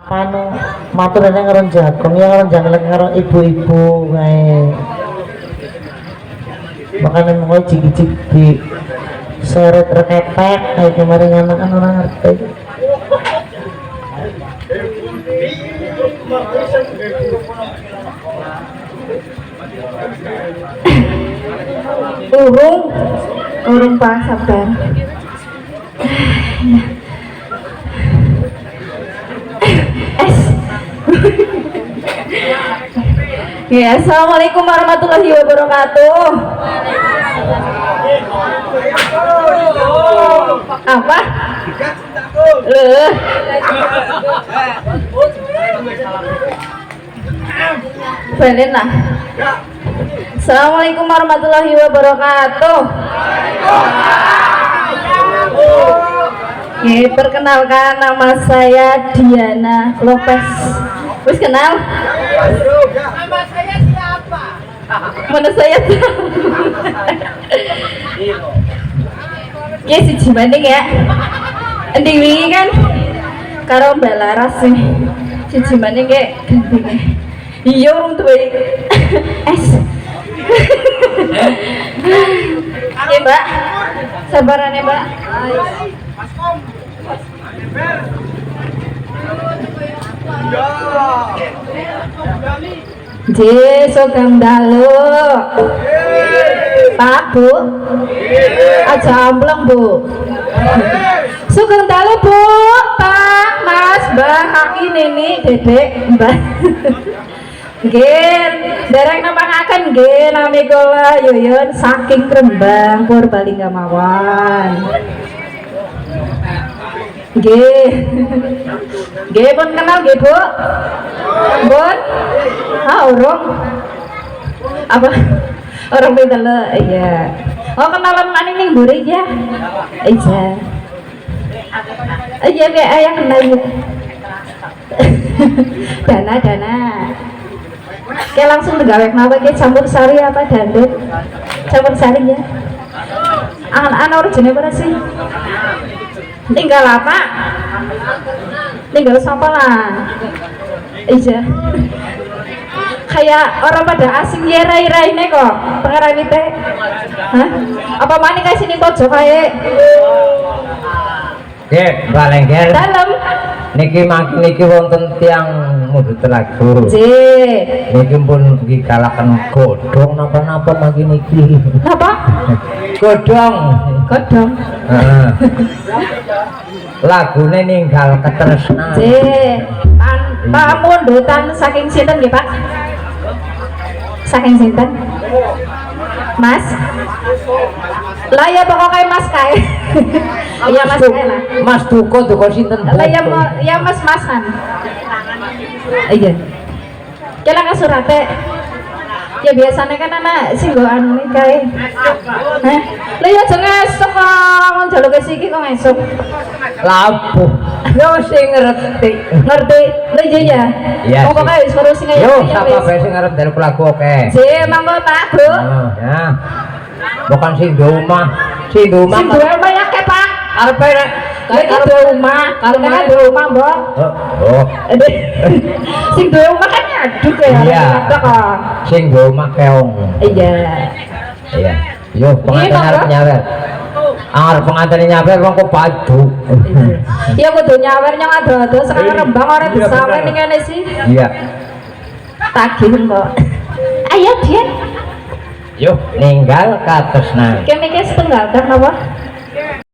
anu maturane karo jagung ya karo jangan karo ibu-ibu kae makanya mau ciki-ciki seret rekepek kayak kemarin anak kan orang ngerti urung Pak, sabar. Ya, assalamualaikum warahmatullahi wabarakatuh. Apa? Balen lah. Assalamualaikum warahmatullahi wabarakatuh. Ya, perkenalkan nama saya Diana Lopez. Wis kenal? Nama saya siapa? Mana saya tahu. Ya si Jibanding ya. Endi wingi kan karo Mbak Laras sih. Si Jibanding kayak gandengnya. Iya urung duwe es. Ya Mbak. Sabaran ya Mbak. Sugeng dalu Pak Bu aja ampleng Bu Sugeng dalu Bu Pak Mas Mbak Kaki Nini Dedek Mbak nggih dereng nepangaken nggih nami kula Yuyun saking Rembang Purbalingga mawon nggih nggih pun kenal nggih Bu pun urung apa orang pinter iya kenalan maning ning mburi ya iya kayak ayah kenal ya dana kayak langsung tegawe kenapa kayak campur sari apa dandut campur sari ya anak-anak original pada sih tinggal apa tinggal siapa lah iya kayak orang pada asing ya rai-raine kok pengarang itu hah? Apa mani kayak sini pojok kayak Mbak Lengger dalam niki makin niki wonten tiang mudut telagu niki pun digalakan godong napa-napa makin niki apa? godong lagune ninggal ketresnan pamundutan saking sinten nggih Pak? Saking sinten? Mas? Lah ya pokoknya Mas kae. Iya Mas kae lah. Mas Duko sinten? Lah ya Mas-masan. Iya. Kela ka surate. Ya biasanya kan anak sing go anu kae. Heh. Lah ya aja ngesuk kok njaluk iki kok ngesuk. Lapuh. Yo sing ngerti. Lah iya ya. Pokoknya wis terus sing yo sapa bae sing arep dalem lagu oke. Mangga Pak, Bu. Ya. Bukan sing domah. Sing domah ya ke Pak. Arepe nek karo rumah, Mbok. Oh. Sing duwe omah kan aduk ya. Iya. Sing duwe omah keong. Iya. Iya. Yo pengantin arep nyawer. Arep pengantin nyawer wong kok padu. Iya kudu nyawer nyang ado-ado sekarang Rembang ora disawer ning kene sih. Iya. Tagih kok. Ayo Dian. Yo ninggal katresnan. Kene iki setenggal kan apa?